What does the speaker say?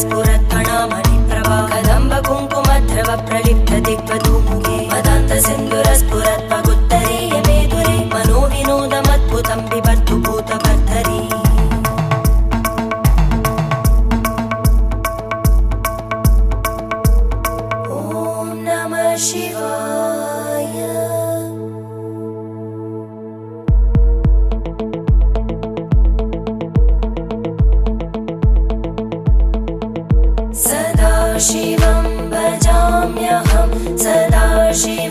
स्फुरत्फणामणिप्रभा कदम्ब कुङ्कुमद्रव प्रलिप्त दिग्वधूमुखे मदान्त सिन्धुरस्फुरत्पगुत्तरीय मेदुरे मनोविनोदमद्भुतं बिभर्तु भूतभर्तरी ॐ नमः शिवाय। सदा शिवं भजाम्यहं सदा शिवं